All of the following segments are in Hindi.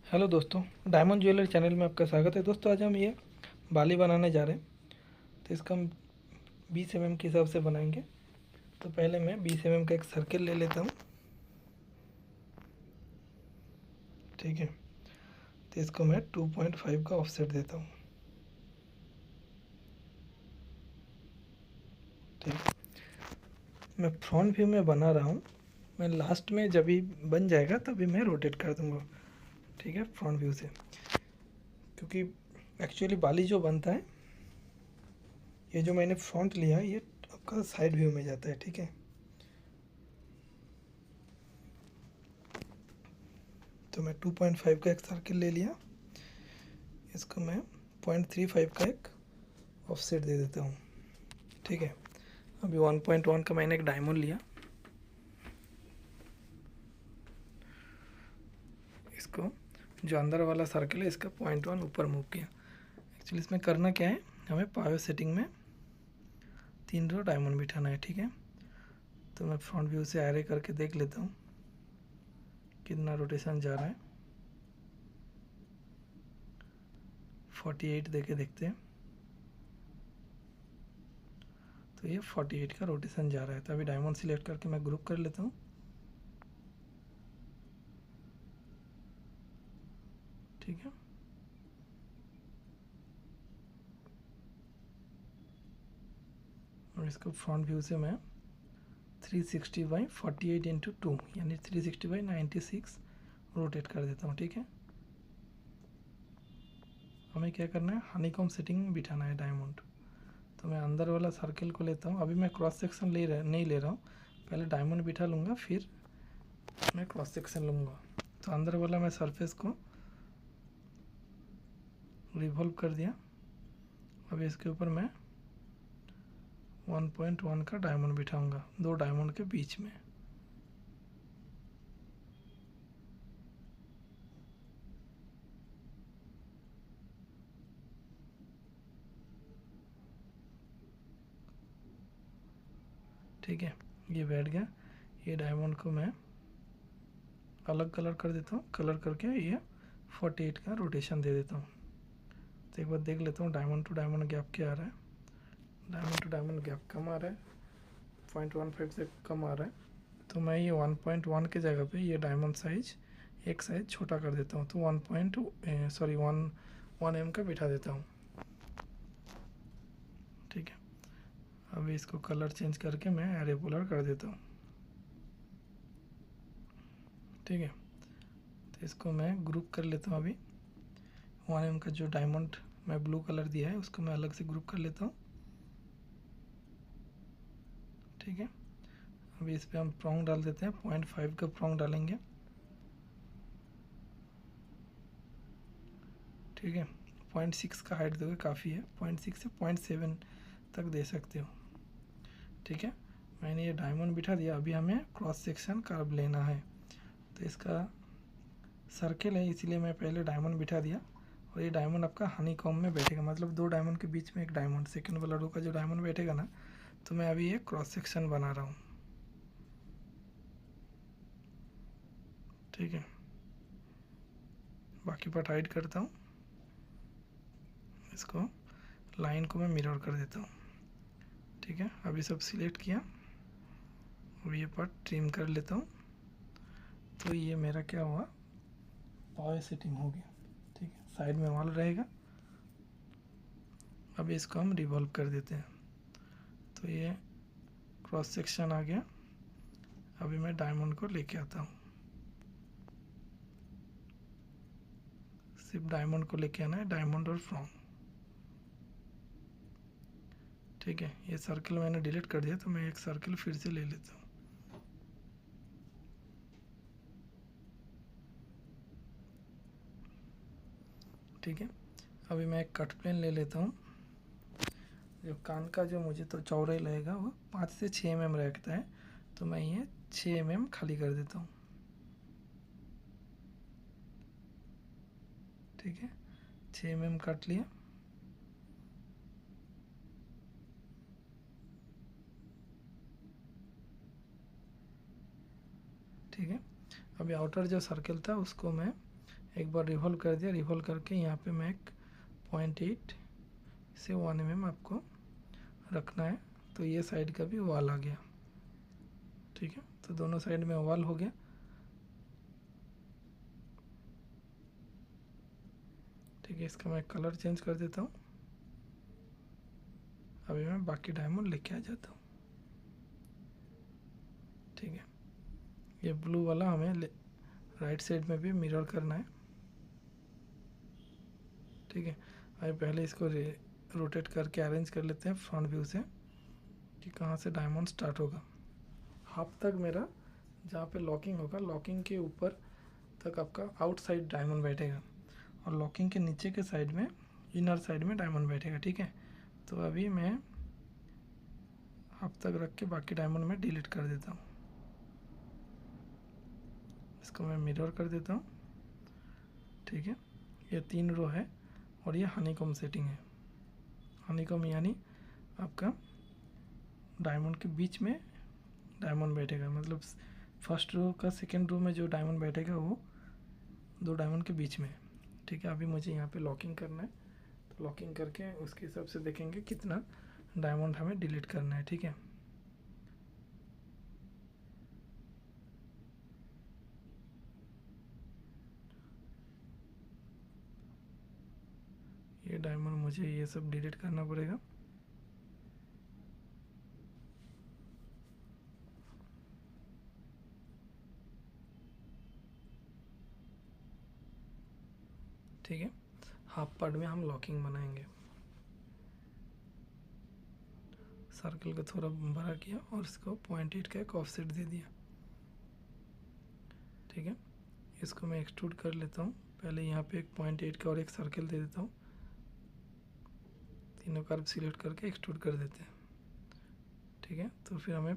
हेलो दोस्तों, डायमंड ज्वेलरी चैनल में आपका स्वागत है। दोस्तों, आज हम ये बाली बनाने जा रहे हैं। तो इसका हम 20 mm के हिसाब से बनाएंगे। तो पहले मैं 20 mm का एक सर्किल ले लेता हूँ। ठीक है। तो इसको मैं 2.5 का ऑफसेट देता हूँ। ठीक है। मैं फ्रंट व्यू में बना रहा हूँ। मैं लास्ट में जब भी बन जाएगा तभी मैं रोटेट कर दूँगा। ठीक है, फ्रंट व्यू से। क्योंकि एक्चुअली बाली जो बनता है, ये जो मैंने फ्रंट लिया है, ये आपका साइड व्यू में जाता है। ठीक है। तो मैं 2.5 का एक सर्किल ले लिया। इसको मैं 0.35 का एक ऑफसेट दे देता हूँ। ठीक है। अभी 1.1 का मैंने एक डायमंड लिया। इसको जो अंदर वाला सर्कल है, इसका 0.1 ऊपर मूव किया। एक्चुअली इसमें करना क्या है, हमें पावर सेटिंग में 3 रो डायमंड बिठाना है। ठीक है। तो मैं फ्रंट व्यू से एरे करके देख लेता हूँ कितना रोटेशन जा रहा है। 48 देके देखते हैं। तो ये 48 का रोटेशन जा रहा है। तो अभी डायमंड सिलेक्ट करके मैं ग्रुप कर लेता हूँ। ठीक है। और इसको फ्रंट व्यू से मैं 360/48 × 2 यानी 360/96 रोटेट कर देता हूँ। ठीक है। हमें क्या करना है, हनीकॉम्ब सेटिंग बिठाना है डायमंड। तो मैं अंदर वाला सर्किल को लेता हूँ। अभी मैं क्रॉस सेक्शन नहीं ले रहा हूँ। पहले डायमंड बिठा लूँगा, फिर मैं क्रॉस सेक्शन लूँगा। तो अंदर वाला मैं सरफेस को रिवॉल्व कर दिया। अभी इसके ऊपर मैं 1.1 का डायमंड बिठाऊँगा, 2 डायमंड के बीच में। ठीक है, ये बैठ गया। ये डायमंड को मैं अलग कलर कर देता हूँ। कलर करके ये 48 का रोटेशन दे देता हूँ। तो एक बार देख लेता हूँ डायमंड टू डायमंड गैप क्या आ रहा है। डायमंड टू डायमंड गैप कम आ रहा है, 0.15 से कम आ रहा है। तो मैं ये 1.1 के जगह पे ये डायमंड साइज एक साइज छोटा कर देता हूँ। तो 1 एम का बिठा देता हूँ। ठीक है। अभी इसको कलर चेंज करके मैं एरे पोलर कर देता हूँ। ठीक है। तो इसको मैं ग्रुप कर लेता हूँ। अभी 1 एम का जो डायमंड मैं ब्लू कलर दिया है, उसको मैं अलग से ग्रुप कर लेता हूँ। ठीक है। अभी इस पर हम प्रॉन्ग डाल देते हैं, 0.5 का प्रॉन्ग डालेंगे। ठीक है। 0.6 का हाइट दोगे काफ़ी है, 0.6 से 0.7 तक दे सकते हो। ठीक है। मैंने ये डायमंड बिठा दिया। अभी हमें क्रॉस सेक्शन कर्व लेना है। तो इसका सर्किल है, इसीलिए मैं पहले डायमंड बिठा दिया। और ये डायमंड आपका हनी कॉम्ब में बैठेगा, मतलब 2 डायमंड के बीच में एक डायमंड, सेकंड वाला रो का जो डायमंड बैठेगा ना। तो मैं अभी ये क्रॉस सेक्शन बना रहा हूँ। ठीक है। बाकी पार्ट हाइड करता हूँ। इसको लाइन को मैं मिरर कर देता हूँ। ठीक है। अभी सब सिलेक्ट किया। अब ये पार्ट ट्रिम कर लेता हूँ। तो ये मेरा क्या हुआ, पावर सेटिंग हो गया। ठीक है। साइड में वॉल रहेगा। अब इसको हम रिवॉल्व कर देते हैं। तो ये क्रॉस सेक्शन आ गया। अभी मैं डायमंड को लेके आता हूँ। सिर्फ डायमंड को लेके आना है, डायमंड और फ्रॉम। ठीक है। ये सर्कल मैंने डिलीट कर दिया, तो मैं एक सर्कल फिर से ले लेता हूँ। ठीक है। अभी मैं एक कट प्लेन ले लेता हूँ। जो कान का जो मुझे तो चौड़ाई लगेगा वो 5 से 6 mm रखता है। तो मैं ये 6 mm खाली कर देता हूँ। ठीक है। 6 mm काट लिया। ठीक है। अभी आउटर जो सर्कल था उसको मैं एक बार रिवॉल्व कर दिया, रिवॉल्व करके यहाँ पे मैं एक 0.8 से 1 mm आपको रखना है। तो ये साइड का भी वाल आ गया। ठीक है, तो दोनों साइड में वाल हो गया। ठीक है, इसका मैं कलर चेंज कर देता हूँ। अभी मैं बाकी डायमंड लेके आ जाता हूँ। ठीक है, ये ब्लू वाला हमें राइट साइड में भी मिरर करना है। ठीक है, अभी पहले इसको रोटेट करके अरेंज कर लेते हैं फ्रंट व्यू से कि कहाँ से डायमंड स्टार्ट होगा। हाफ तक मेरा जहाँ पे लॉकिंग होगा, लॉकिंग के ऊपर तक आपका आउटसाइड डायमंड बैठेगा और लॉकिंग के नीचे के साइड में, इनर साइड में डायमंड बैठेगा। ठीक है, तो अभी मैं हाफ तक रख के बाकी डायमंड में डिलीट कर देता हूँ। इसको मैं मिरर कर देता हूँ। ठीक है, ये 3 रो है और ये हनीकॉम सेटिंग है। हनीकॉम यानी आपका डायमंड के बीच में डायमंड बैठेगा, मतलब फर्स्ट रो का सेकेंड रो में जो डायमंड बैठेगा वो 2 डायमंड के बीच में। ठीक है, अभी मुझे यहाँ पे लॉकिंग करना है, तो लॉकिंग करके उसके हिसाब से देखेंगे कितना डायमंड हमें डिलीट करना है। ठीक है, ये डायमंड मुझे ये सब डिलीट करना पड़ेगा। ठीक है, हाफ पार्ट में हम लॉकिंग बनाएंगे। सर्कल को थोड़ा बड़ा किया और इसको 0.8 का एक ऑफसेट दे दिया। ठीक है, इसको मैं एक्सट्रूड कर लेता हूँ। पहले यहाँ पे एक 0.8 का और एक सर्कल दे देता हूँ। तीनों कर्व सिलेक्ट करके एक्सट्रूड कर देते हैं। ठीक है, तो फिर हमें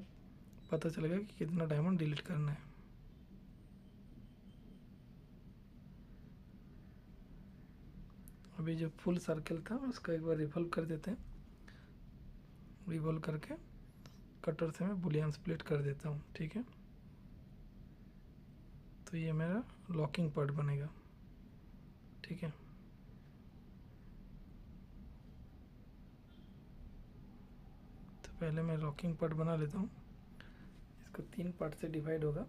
पता चलेगा कि कितना डायमंड डिलीट करना है। अभी जो फुल सर्कल था उसका एक बार रिवॉल्व कर देते हैं। रिवॉल्व करके कटर से मैं बुलियन स्प्लिट कर देता हूँ। ठीक है, तो ये मेरा लॉकिंग पार्ट बनेगा। ठीक है, तो पहले मैं लॉकिंग पार्ट बना लेता हूँ। इसको 3 पार्ट से डिवाइड होगा,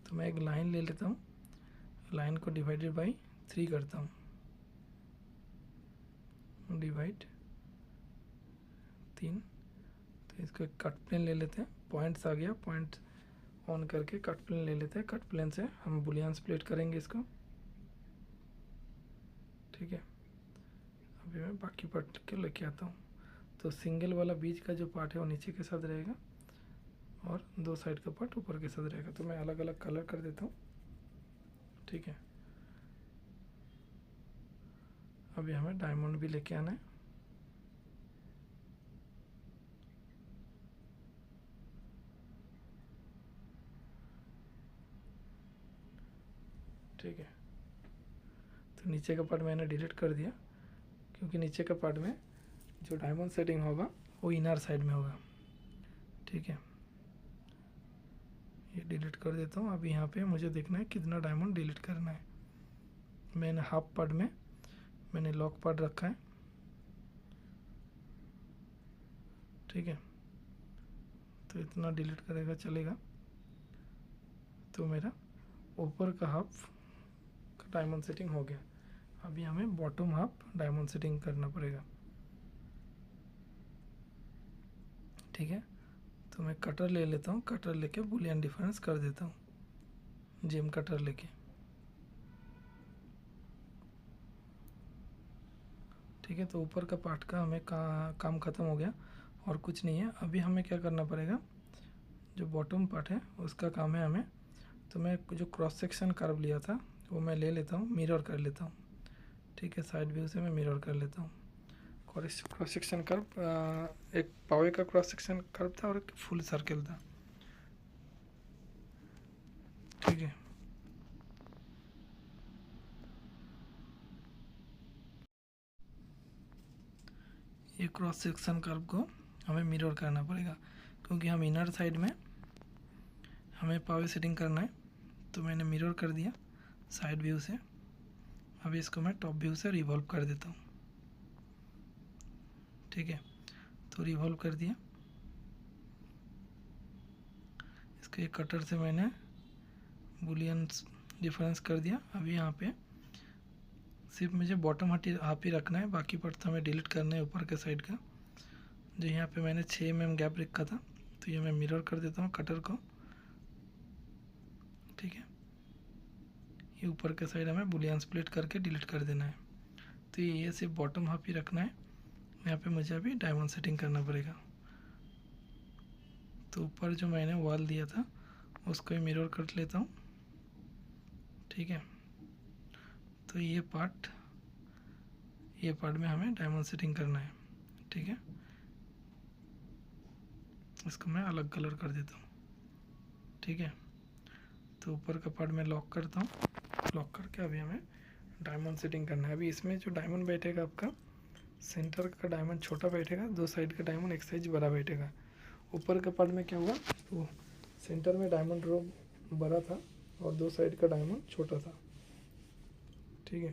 तो मैं एक लाइन ले लेता हूँ। लाइन को डिवाइडेड बाई 3 करता हूँ। डिवाइड 3, तो इसको एक कट प्लेन ले लेते हैं। पॉइंट्स आ गया, पॉइंट ऑन करके कट प्लेन ले लेते हैं। कट प्लेन से हम बुलियन स्प्लिट करेंगे इसको। ठीक है, अभी मैं बाकी पार्ट के लेके आता हूँ। तो सिंगल वाला बीच का जो पार्ट है वो नीचे के साथ रहेगा और 2 साइड का पार्ट ऊपर के साथ रहेगा। तो मैं अलग अलग कलर कर देता हूँ। ठीक है, अभी हमें डायमंड भी लेके आना है। ठीक है, तो नीचे का पार्ट मैंने डिलीट कर दिया क्योंकि नीचे का पार्ट में जो डायमंड सेटिंग होगा वो इनर साइड में होगा। ठीक है, ये डिलीट कर देता हूँ। अभी यहाँ पे मुझे देखना है कितना डायमंड डिलीट करना है। मैंने हाफ पार्ट में मैंने लॉक पार्ट रखा है। ठीक है, तो इतना डिलीट करेगा चलेगा। तो मेरा ऊपर का हाफ का डायमंड सेटिंग हो गया। अभी हमें बॉटम हाफ डायमंड सेटिंग करना पड़ेगा। ठीक है, तो मैं कटर ले लेता हूँ। कटर लेके बुलियन डिफरेंस कर देता हूँ, जेम कटर लेके। ठीक है, तो ऊपर का पार्ट का हमें काम ख़त्म हो गया और कुछ नहीं है। अभी हमें क्या करना पड़ेगा, जो बॉटम पार्ट है उसका काम है हमें। तो मैं जो क्रॉस सेक्शन कर्व लिया था वो मैं ले लेता हूँ, मिरर कर लेता हूँ। ठीक है, साइड व्यू से मैं मिरर कर लेता हूँ। क्रॉस सेक्शन कर्व एक पावे का क्रॉस सेक्शन कर्व था और एक फुल सर्कल था। ठीक है, ये क्रॉस सेक्शन कर्व को हमें मिरर करना पड़ेगा क्योंकि हम इनर साइड में हमें पावर सेटिंग करना है। तो मैंने मिरर कर दिया। साइड व्यू से। अभी इसको मैं टॉप व्यू से रिवॉल्व कर देता हूँ। ठीक है, तो रिवॉल्व कर दिया। इसको एक कटर से मैंने बुलियन डिफरेंस कर दिया। अभी यहाँ पे सिर्फ मुझे बॉटम हाफ ही रखना है, बाकी पार्ट तो हमें डिलीट करना है ऊपर के साइड का। जो यहाँ पे मैंने 6 mm गैप रखा था, तो ये मैं मिरर कर देता हूँ कटर को। ठीक है, ये ऊपर के साइड हमें बुलियन स्प्लिट करके डिलीट कर देना है। तो ये सिर्फ बॉटम हाफ ही रखना है। यहाँ पे मुझे अभी डायमंड सेटिंग करना पड़ेगा। तो ऊपर जो मैंने वॉल दिया था उसको ही मिरर कर लेता हूँ। ठीक है, तो ये पार्ट में हमें डायमंड सेटिंग करना है। ठीक है, इसको मैं अलग कलर कर देता हूँ। ठीक है, तो ऊपर का पार्ट मैं लॉक करता हूँ। लॉक करके अभी हमें डायमंड सेटिंग करना है। अभी इसमें जो डायमंड बैठेगा आपका, सेंटर का डायमंड छोटा बैठेगा, 2 साइड का डायमंड एक साइज बड़ा बैठेगा। ऊपर के पार्ट में क्या हुआ, तो सेंटर में डायमंड रो बड़ा था और 2 साइड का डायमंड छोटा था। ठीक है,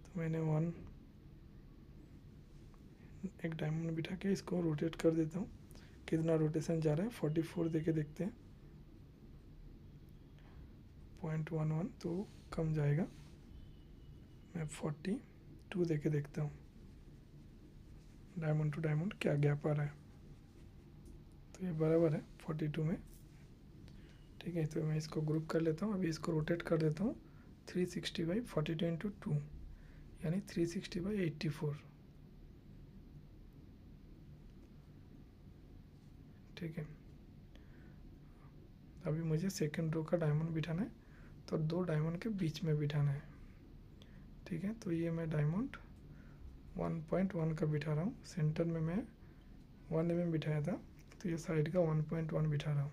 तो मैंने एक डायमंड बिठा के इसको रोटेट कर देता हूँ। कितना रोटेशन जा रहा है 44 देके देखते हैं। 0.11 तो कम जाएगा। मैं 42 देके देखता हूँ डायमंड टू डायमंड क्या गैप आ रहा है। तो ये बराबर है 42 में। ठीक है, तो मैं इसको ग्रुप कर लेता हूँ। अभी इसको रोटेट कर देता हूँ 360/42 × 2 यानी 360/84। ठीक है, अभी मुझे सेकंड रो का डायमंड बिठाना है, तो 2 डायमंड के बीच में बिठाना है। ठीक है, तो ये मैं डायमंड 1.1 का बिठा रहा हूँ। सेंटर में मैं 1 mm बिठाया था, तो ये साइड का 1.1 बिठा रहा हूँ।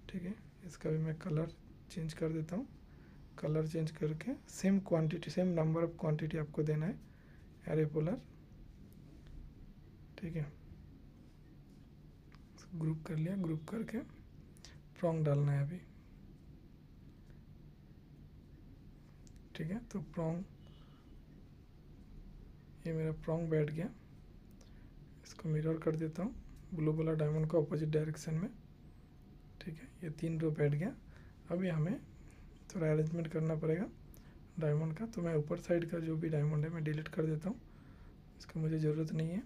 ठीक है, इसका भी मैं कलर चेंज कर देता हूँ। कलर चेंज करके same quantity, same number of quantity आपको देना है, एरे पोलर। ठीक है, ग्रुप कर लिया। ग्रुप करके प्रॉन्ग डालना है अभी। ठीक है, तो प्रॉन्ग, ये मेरा प्रॉन्ग बैठ गया। इसको मिरर कर देता हूँ ब्लू वाला डायमंड का अपोजिट डायरेक्शन में। ठीक है, ये 3 रो बैठ गया। अभी हमें थोड़ा अरेंजमेंट करना पड़ेगा डायमंड का। तो मैं ऊपर साइड का जो भी डायमंड है मैं डिलीट कर देता हूँ, इसका मुझे ज़रूरत नहीं है।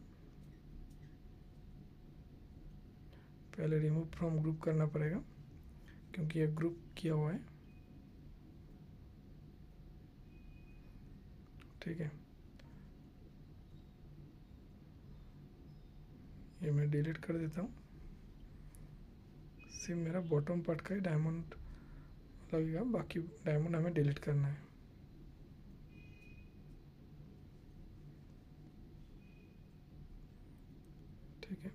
पहले रिमूव फ्रॉम ग्रुप करना पड़ेगा क्योंकि ये ग्रुप किया हुआ है। ठीक है, ये मैं डिलीट कर देता हूँ। सिर्फ मेरा बॉटम पार्ट का ही डायमंड लगेगा, बाकी डायमंड हमें डिलीट करना है। ठीक है,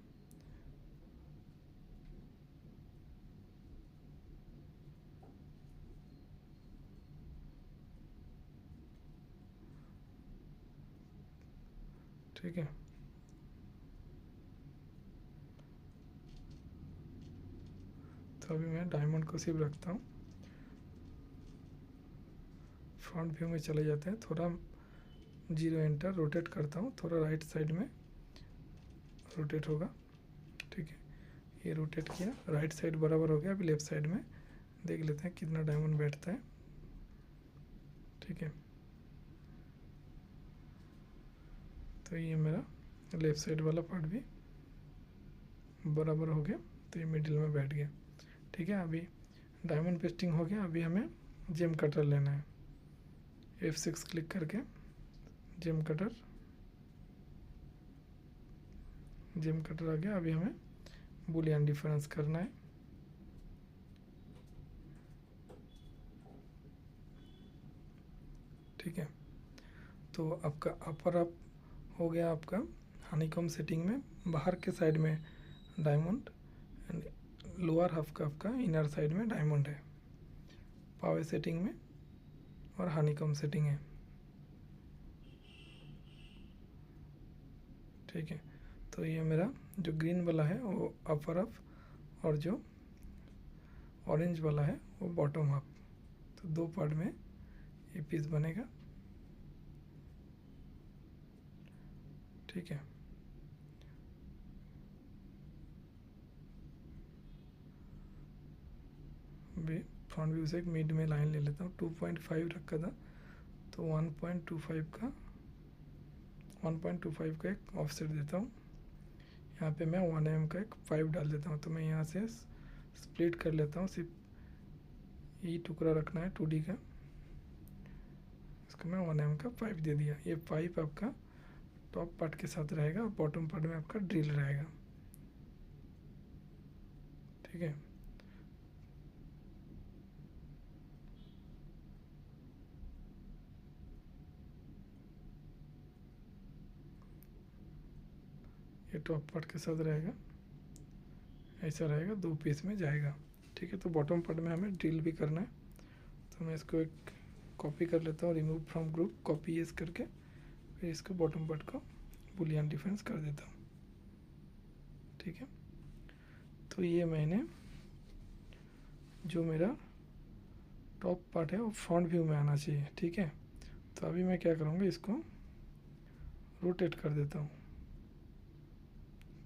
ठीक है, तो अभी मैं डायमंड को सिर्फ रखता हूँ। फ्रंट व्यू में चले जाते हैं। थोड़ा 0 एंटर रोटेट करता हूँ, थोड़ा राइट साइड में रोटेट होगा। ठीक है, ये रोटेट किया, राइट साइड बराबर हो गया। अभी लेफ्ट साइड में देख लेते हैं कितना डायमंड बैठता है। ठीक है, तो ये मेरा लेफ्ट साइड वाला पार्ट भी बराबर हो गया, तो ये मिडिल में बैठ गया। ठीक है, अभी डायमंड पेस्टिंग हो गया। अभी हमें जेम कटर लेना है। F6 क्लिक करके जेम कटर आ गया। अभी हमें बुलियन डिफरेंस करना है। ठीक है, तो आपका अपर अप हो गया। आपका हनीकॉम सेटिंग में बाहर के साइड में डायमंड एंड लोअर हाफ का आपका इनर साइड में डायमंड है। पावर सेटिंग में और हनीकॉम सेटिंग है। ठीक है, तो ये मेरा जो ग्रीन वाला है वो अपर अप और जो ऑरेंज वाला है वो बॉटम हाफ। तो 2 पार्ट में ये पीस बनेगा, ठीक है। अभी फ्रंट व्यू से एक मिड में लाइन ले लेता हूँ। 2.5 रखा था तो 1.25 का एक ऑफसेट देता हूँ। यहाँ पे मैं 1 mm का एक 5 डाल देता हूँ। तो मैं यहाँ से स्प्लिट कर लेता हूँ। सिर्फ ये टुकड़ा रखना है 2D का, इसको मैं 1 mm का 5 दे दिया। ये 5 आपका टॉप पार्ट के साथ रहेगा और बॉटम पार्ट में आपका ड्रिल रहेगा, ठीक है। ये टॉप पार्ट के साथ रहेगा, ऐसा रहेगा, 2 पीस में जाएगा, ठीक है। तो बॉटम पार्ट में हमें ड्रिल भी करना है। तो मैं इसको एक कॉपी कर लेता हूँ, remove from group, copy S करके, फिर इसको बॉटम पार्ट को बुलियन डिफरेंस कर देता हूँ, ठीक है। तो ये मैंने जो मेरा टॉप पार्ट है वो फ्रंट व्यू में आना चाहिए, ठीक है। तो अभी मैं क्या करूँगा, इसको रोटेट कर देता हूँ,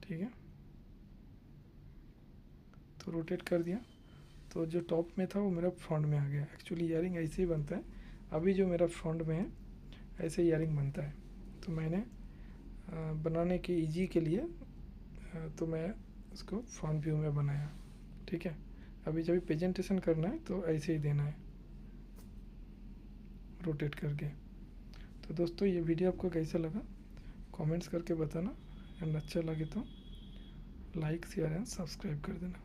ठीक है। तो रोटेट कर दिया तो जो टॉप में था वो मेरा फ्रंट में आ गया। एक्चुअली ईयरिंग ऐसे ही बनता है, अभी जो मेरा फ्रंट में है ऐसे ईयरिंग बनता है। तो मैंने बनाने के इजी के लिए तो मैं उसको फ्रंट व्यू में बनाया, ठीक है। अभी जब प्रेजेंटेशन करना है तो ऐसे ही देना है, रोटेट करके। तो दोस्तों ये वीडियो आपको कैसा लगा कमेंट्स करके बताना, एंड अच्छा लगे तो लाइक शेयर एंड सब्सक्राइब कर देना।